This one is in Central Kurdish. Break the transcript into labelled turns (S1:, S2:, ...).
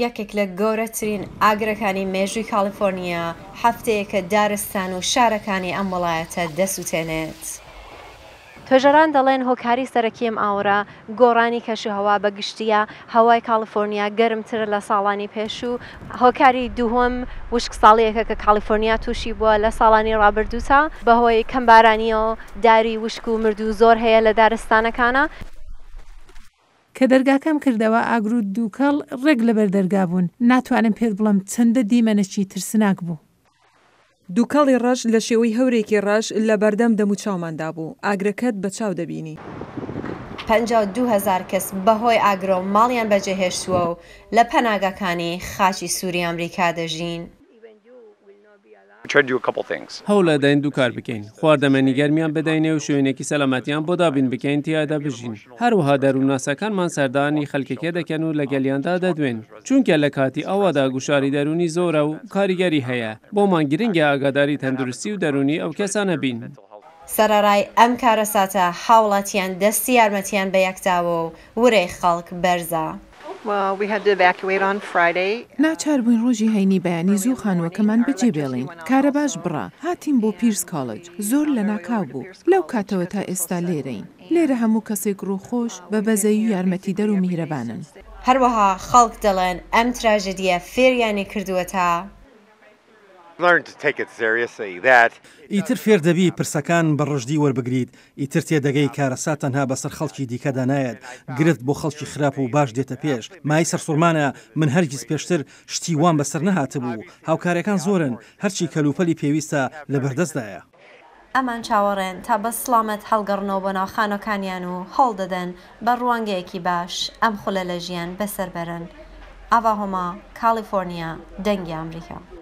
S1: یەکێک لە گەورەترین ئاگرەکانی مێژووی کالیفۆرنیا هەفتەیە کە دارستان و شارەکانی ئەم وڵایەتە دەسووتێنێت. توێژەران دەڵێن هۆکاری سەرەکی ئەم ئاورە گۆڕانی کەشوهەوا بە گشتیە هەوای کالیفۆرنیا گەرمترە لە ساڵانی پێش و هۆکاری دووهەم وشک ساڵیەکە کە کالیفۆرنیا تووشی بووە لە ساڵانی ڕابردووتە بەهۆی کەمبارانیەوە داری وشک و مردوو زۆر هەیە لە دارستانەکانە.
S2: کە دەرگاکەم کردەوە ئاگر و دووکەڵ ڕێک لەبەر دەرگا بوون ناتوانم پێت بڵم چەندە دیمەنەکی ترسناک بوو.
S3: دووکەڵی ڕەش لە شێوەی هەورێکی ڕەش لە بەردەم دەم و چاوماندا بوو ئاگرەکەت بە چاو دەبینی.
S1: 52,000 کەس بەهۆی ئاگرۆ ماڵیان بەجێهێشتووە و لە پەناگەکانی خاچی سووری ئەمریکا دەژین.
S4: هەوڵە داین دوو کار بکەین خواردەمەنی گەرمیان بدەینێ و شوێنێکی سەلامەتیان بۆ دابین بکەین تیادا بژین هەروەها دەرووناسەکانمان سەردانی خەڵکێکە دەکەن و لە گەلیاندا دەدوێن چونکە لە کاتی ئەوەدا گوشاری دەرونی زۆرە و کاریگەری هەیە بۆمان گرنگە ئاگاداری تەندروستی و دەرونی ئەو کەسانە بین.
S1: سەرەڕای ئەم کارەساتە هاوڵاتیان دەستی یارمەتیان بە یەکداوە و وەرەی خەڵک بەرزە.
S2: ناچار بووین ڕۆژی هەینی بەیانی زوو خانووەکەمان بەجێ بێڵین کارە باش بڕا هاتیم بۆ پیرس کاڵج زۆر لە ناکاو بوو لەو کاتەوە تا ئێستا لێرەین لێرە هەموو کەسێک ڕووخۆش بە بەزەی و یارمەتی دەر و میهرەبانن.
S1: هەروەها خەڵک دەڵێن ئەم تراژدیە فێریانی کردووە تا
S5: ئیتر فێر دەبی پرسەکان بە ڕژدی وەربگریت ئیتر تێدەگەی کارەسا تەنها بەسەر خەڵکی دیکەدا نایەت گرت بۆ خەڵکی خراپ و باش دێتە پێش مای سەرسوورمانە من هەرگیز پێشتر شتی وان بەسەر نەهاتە بوو هاوکارەکان زۆرن هەرچی کەلوپەلی پێویستە لە بەردەستدایە.
S1: ئەمان چاوەڕێن تا بە سڵامەت هەڵگەڕنەوە بۆ ناوخانەکانیان و هەڵ دەدەن بە ڕوانگەیەکی باش ئەم خولە لە ژیان بەسەر بەرن. ئاوا هۆما کالیفۆرنیا دەنگی ئەمریکا.